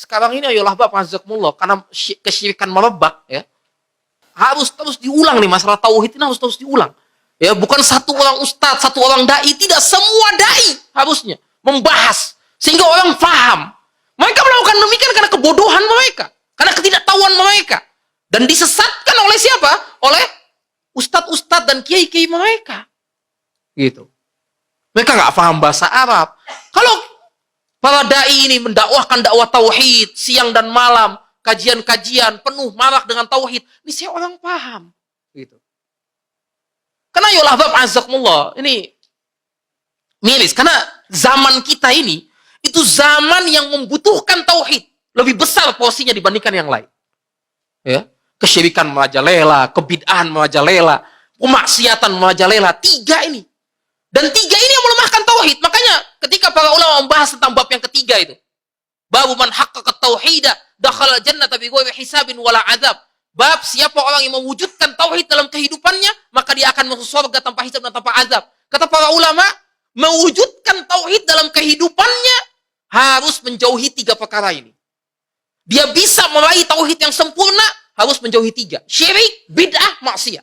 sekarang ini ayolah Bapak azakumullah, karena kesyirikan merebak ya. Harus terus diulang nih masalah tauhid ini, harus terus diulang. Ya, bukan satu orang ustadz, satu orang dai, tidak, semua dai harusnya membahas sehingga orang paham. Mereka melakukan demikian karena kebodohan mereka, karena ketidaktahuan mereka, dan disesatkan oleh siapa? Oleh ustadz-ustadz dan kiai-kiai mereka. Gitu. Mereka nggak paham bahasa Arab. Kalau para dai ini mendakwahkan dakwah tauhid siang dan malam, kajian-kajian penuh marak dengan tauhid, ini saya orang paham. Gitu. Karena ya Allah azakumullah, ini miris. Karena zaman kita ini, itu zaman yang membutuhkan tauhid. Lebih besar porsinya dibandingkan yang lain. Ya, kesyirikan merajalela, kebid'ahan merajalela, kemaksiatan merajalela. 3 ini. Dan 3 ini yang melemahkan tauhid. Makanya ketika para ulama membahas tentang bab yang ketiga itu, babu man haqqaqa tauhida dakhala jannata bighairi hisabin wala adzab. Bab siapa orang yang mewujudkan tauhid dalam kehidupannya, maka dia akan masuk surga tanpa hisab dan tanpa azab. Kata para ulama, mewujudkan tauhid dalam kehidupannya harus menjauhi 3 perkara ini. Dia bisa meraih tauhid yang sempurna, harus menjauhi 3. Syirik, bid'ah, maksiat.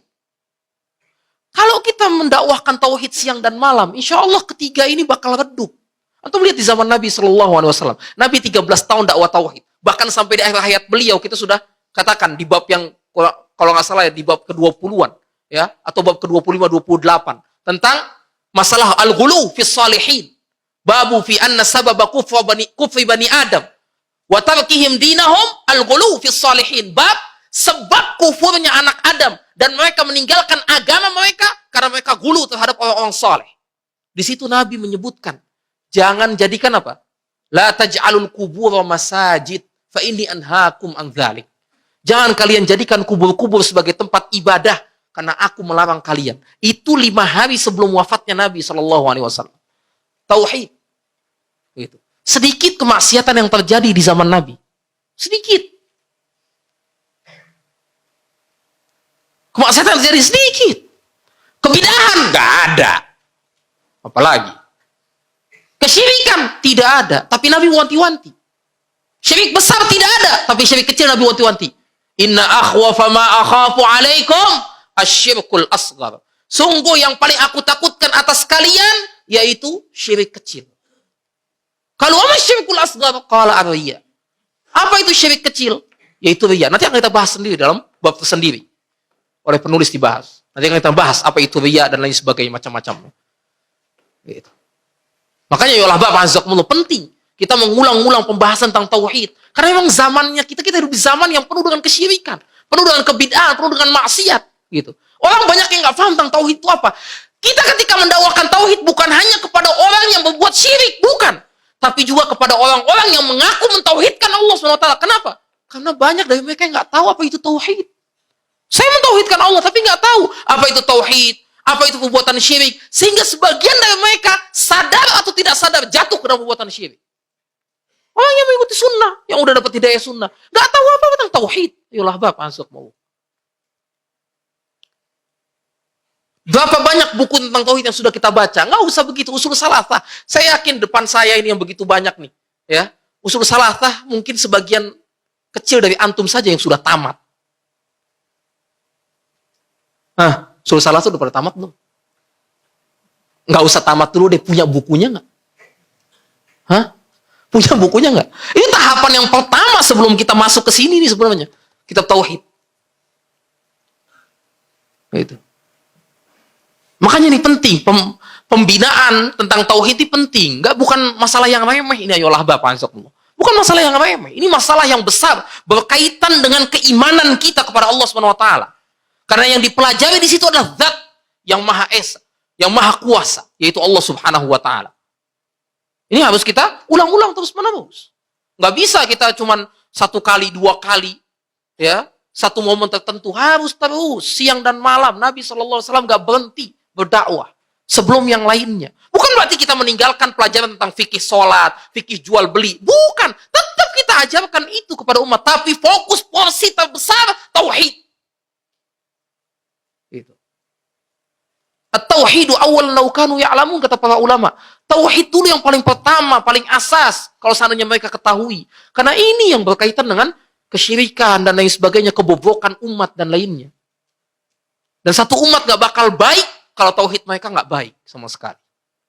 Kalau kita mendakwahkan tauhid siang dan malam, insya Allah ketiga ini bakal redup. Antum lihat di zaman Nabi SAW. Nabi 13 tahun dakwah tauhid. Bahkan sampai di akhir hayat beliau, kita sudah katakan di bab yang, kalau nggak salah ya, di bab ke-20-an. Ya, atau bab ke-25, 28. Tentang masalah al-ghulu fis salihin. Babu fi anna sababa kufri bani Adam. Wa tarkihim dinahum al-ghulu fis salihin. Bab sebab kufurnya anak Adam. Dan mereka meninggalkan agama mereka karena mereka gulu terhadap orang-orang saleh. Di situ Nabi menyebutkan, jangan jadikan apa? La taj'alul qubur masajid fa inni anhaakum an dzalik. Jangan kalian jadikan kubur-kubur sebagai tempat ibadah karena aku melarang kalian. Itu 5 hari sebelum wafatnya Nabi SAW. Tauhid. Gitu. Sedikit kemaksiatan yang terjadi di zaman Nabi. Sedikit. Kemaksiatan terjadi sedikit. Kebidahan nggak ada. Apalagi. Kesyirikan tidak ada. Tapi Nabi wanti-wanti. Syirik besar tidak ada. Tapi syirik kecil Nabi wanti-wanti. Inna akhwafa ma akhafu alaikum asyirkul asghar. Sungguh yang paling aku takutkan atas kalian yaitu syirik kecil. Kalau apa syirkul asghar? Qala ar-riya. Apa itu syirik kecil? Yaitu riya. Nanti akan kita bahas sendiri dalam bab tersendiri. Oleh penulis dibahas. Nanti akan kita bahas apa itu riya dan lain sebagainya macam-macam. Gitu. Makanya ya Allah Bapak azakumullah, penting kita mengulang-ulang pembahasan tentang tauhid. Karena memang zamannya kita hidup di zaman yang penuh dengan kesyirikan, penuh dengan kebid'ahan, penuh dengan maksiat, gitu. Orang banyak yang nggak paham tentang tauhid itu apa. Kita ketika mendakwakan tauhid bukan hanya kepada orang yang membuat syirik, bukan, tapi juga kepada orang-orang yang mengaku mentauhidkan Allah SWT. Kenapa? Karena banyak dari mereka yang nggak tahu apa itu tauhid. Saya mentauhidkan Allah, tapi nggak tahu apa itu tauhid, apa itu perbuatan syirik, sehingga sebagian dari mereka sadar atau tidak sadar jatuh ke dalam perbuatan syirik. Orang yang mengikuti sunnah, yang udah dapat hidayah sunnah, nggak tahu apa tentang tauhid. Yalah Bapak, mau. Berapa banyak buku tentang tauhid yang sudah kita baca? Nggak usah begitu. Usul salasah. Saya yakin depan saya ini yang begitu banyak nih, ya. Usul salasah mungkin sebagian kecil dari antum saja yang sudah tamat. Usul salasah udah pada tamat belum? Nggak usah tamat dulu deh, punya bukunya nggak? Punya bukunya nggak? Ini tahapan yang pertama sebelum kita masuk ke sini nih sebenarnya. Kitab tauhid. Gitu. Makanya ini penting, pembinaan tentang tauhid ini penting. Bukan masalah yang remeh ini, ayolah Bapak azakumullah. Bukan masalah yang remeh. Ini masalah yang besar berkaitan dengan keimanan kita kepada Allah SWT. Karena yang dipelajari di situ adalah zat yang Maha Esa, yang Maha Kuasa, yaitu Allah Subhanahu wa taala. Ini harus kita ulang-ulang terus-menerus. Nggak bisa kita cuman 1 kali, 2 kali, ya, satu momen tertentu. Harus terus, siang dan malam. Nabi SAW nggak berhenti berdakwah sebelum yang lainnya. Bukan berarti kita meninggalkan pelajaran tentang fikih sholat, fikih jual beli. Bukan. Tetap kita ajarkan itu kepada umat. Tapi fokus porsi terbesar, tauhid. Gitu. At-tauhidu awal law kanu ya'lamun, kata para ulama. Tauhid dulu yang paling pertama, paling asas. Kalau seandainya mereka ketahui. Karena ini yang berkaitan dengan kesyirikan dan lain sebagainya, kebobrokan umat dan lainnya. Dan satu umat gak bakal baik kalau tauhid mereka gak baik sama sekali.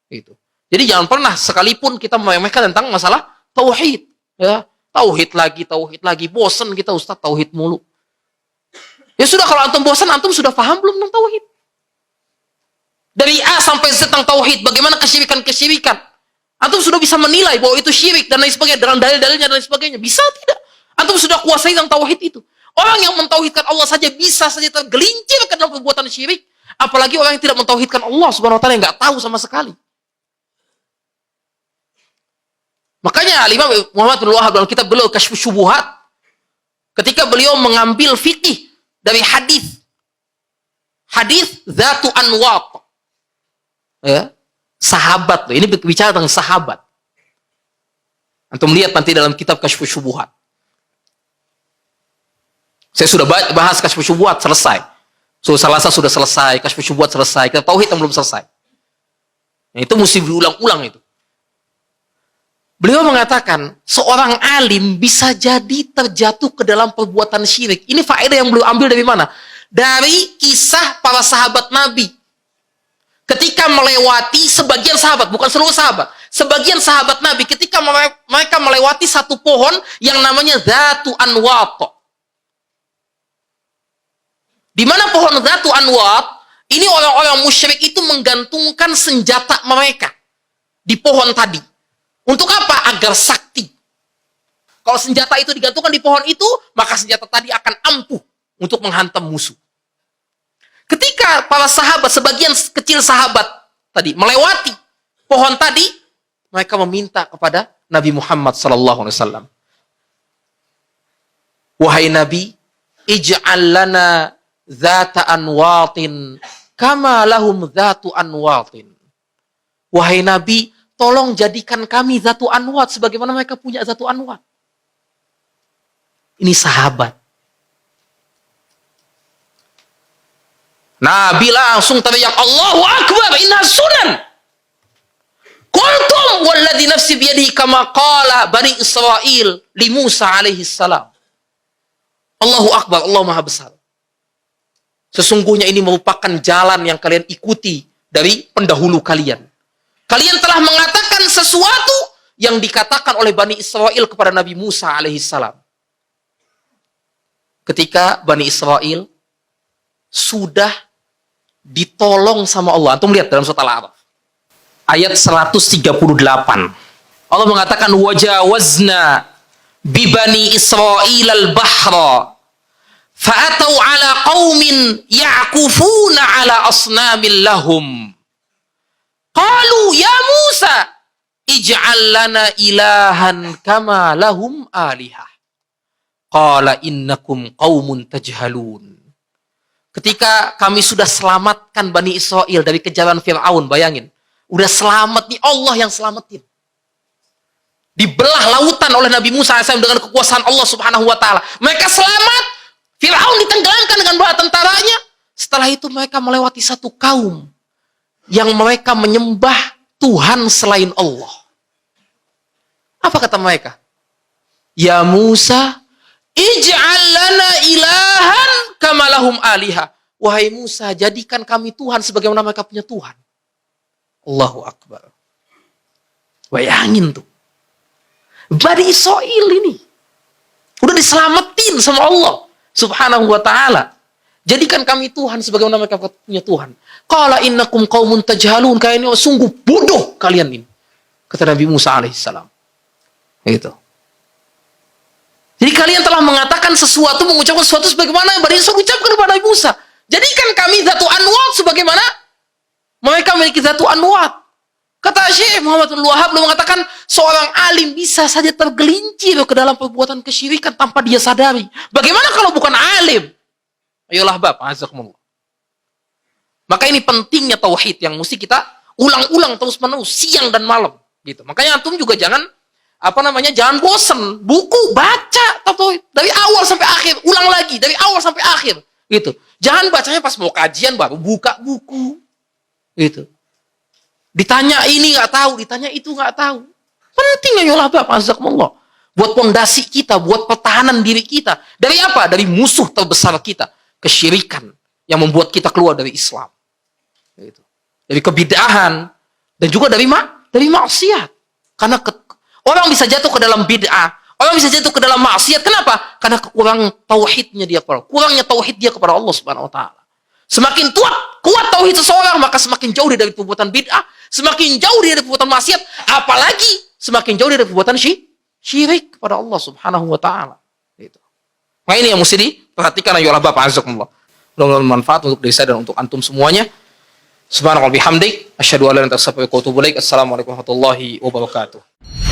Itu. Jadi jangan pernah sekalipun kita meremehkan tentang masalah tauhid. Ya, tauhid lagi, bosan kita Ustaz tauhid mulu. Ya sudah, kalau antum bosan, antum sudah paham belum tentang tauhid? Dari A sampai Z tentang tauhid, bagaimana kesyirikan-kesyirikan. Antum sudah bisa menilai bahwa itu syirik dan lain sebagainya, dengan dalil-dalilnya dan lain sebagainya. Bisa tidak? Antum sudah kuasai tentang tauhid itu. Orang yang mentauhidkan Allah saja bisa saja tergelincir ke dalam perbuatan syirik, apalagi orang yang tidak mentauhidkan Allah Subhanahu wa taala, yang enggak tahu sama sekali. Makanya Imam Muhammad bin Wahab dalam kitab beliau Kasyfus Syubuhat, ketika beliau mengambil fikih dari hadis Dzatu Anwat, ya, sahabat, ini bicara tentang sahabat. Antum lihat nanti dalam kitab Kasyfus Syubuhat. Saya sudah bahas Kasyfus Syubuhat, selesai. Selasa sudah selesai, Kasyfus Syubuhat selesai, kita tauhid yang belum selesai. Nah, itu mesti diulang-ulang itu. Beliau mengatakan, seorang alim bisa jadi terjatuh ke dalam perbuatan syirik. Ini faedah yang beliau ambil dari mana? Dari kisah para sahabat Nabi. Ketika melewati sebagian sahabat, bukan seluruh sahabat, sebagian sahabat Nabi, ketika mereka melewati satu pohon yang namanya Dzatu Anwat. Di mana pohon Dzatu Anwat, ini orang-orang musyrik itu menggantungkan senjata mereka di pohon tadi. Untuk apa? Agar sakti. Kalau senjata itu digantungkan di pohon itu, maka senjata tadi akan ampuh untuk menghantam musuh. Ketika para sahabat, sebagian kecil sahabat tadi melewati pohon tadi, mereka meminta kepada Nabi Muhammad SAW. Wahai Nabi, ij'al lana dzata anwatin kama lahum dzatu anwatin. Wahai Nabi, tolong jadikan kami Dzatu Anwat sebagaimana mereka punya Dzatu Anwat. Ini sahabat. Nabi langsung teriak, Allahu Akbar, inna sunan. Qultum walladzi nafsi biyadihi kama qala Bani Israil li Musa alaihi salam. Allahu Akbar, Allah Maha Besar. Sesungguhnya ini merupakan jalan yang kalian ikuti dari pendahulu kalian. Kalian telah mengatakan sesuatu yang dikatakan oleh Bani Israil kepada Nabi Musa alaihissalam. Ketika Bani Israil sudah ditolong sama Allah. Antum lihat dalam surat Al-A'raf. Ayat 138. Allah mengatakan, wajawazna bi Bani Israil al-bahra fa'atau ala qaumin ya'kufuna ala asnamin lahum. Qalu ya Musa ij'al lana ilahan kama lahum alihah. Qala innakum qaumun tajhalun. Ketika kami sudah selamatkan Bani Israil dari kejaran Fir'aun, bayangin. Udah selamat nih, Allah yang selamatin. Dibelah lautan oleh Nabi Musa AS dengan kekuasaan Allah Subhanahu wa taala. Mereka selamat, Fir'aun ditenggelamkan dengan bala tentaranya. Setelah itu mereka melewati satu kaum yang mereka menyembah Tuhan selain Allah. Apa kata mereka? Ya Musa, ij'al lana ilahan kama lahum alihah. Wahai Musa, jadikan kami Tuhan sebagaimana mereka punya Tuhan. Allahu Akbar. Bayangin tuh. Bani Israil ini udah diselamatin sama Allah Subhanahu wa taala. Jadikan kami Tuhan sebagaimana mereka punya Tuhan. Qala innakum qaumun tajhalun. Kalian ini sungguh bodoh kalian ini. Kata Nabi Musa alaihissalam. Gitu. Jadi kalian telah mengatakan sesuatu, mengucapkan sesuatu sebagaimana yang Bani Israil ucapkan kepada Nabi Musa. Jadikan kami Dzatu Anwat sebagaimana mereka memiliki Dzatu Anwat. Kata Syekh Muhammad bin Wahab mengatakan seorang alim bisa saja tergelincir ke dalam perbuatan kesyirikan tanpa dia sadari. Bagaimana kalau bukan alim? Ayolah bab, azakumullah. Maka ini pentingnya tauhid yang mesti kita ulang-ulang terus-menerus siang dan malam gitu. Makanya antum juga jangan jangan bosen, buku baca tauhid dari awal sampai akhir, ulang lagi dari awal sampai akhir gitu. Jangan bacanya pas mau kajian baru buka buku gitu. Ditanya ini nggak tahu, ditanya itu nggak tahu. Penting ayolah Bapak, azakumullah. Buat pondasi kita, buat pertahanan diri kita. Dari apa? Dari musuh terbesar kita. Kesyirikan yang membuat kita keluar dari Islam. Gitu. Dari kebid'ahan. Dan juga dari maksiat. Karena orang bisa jatuh ke dalam bid'ah. Orang bisa jatuh ke dalam maksiat. Kenapa? Karena kekurangan tauhidnya dia. Kurangnya tauhid dia kepada Allah Subhanahu Wa Taala. Semakin kuat tauhid seseorang, maka semakin jauh dia dari perbuatan bid'ah. Semakin jauh dia dari perbuatan maksiat. Apalagi semakin jauh dia dari perbuatan syirik kepada Allah Subhanahu Wa Taala. Gitu. Nah ini yang mesti diperhatikan ayolah Bapak azakumullah. Mudah-mudahan bermanfaat untuk diri saya dan untuk antum semuanya. Subhanallah bihamdik. Asyhadu an la ilaha illa anta astaghfiruka wa atubu ilaik. Assalamualaikum warahmatullahi wabarakatuh.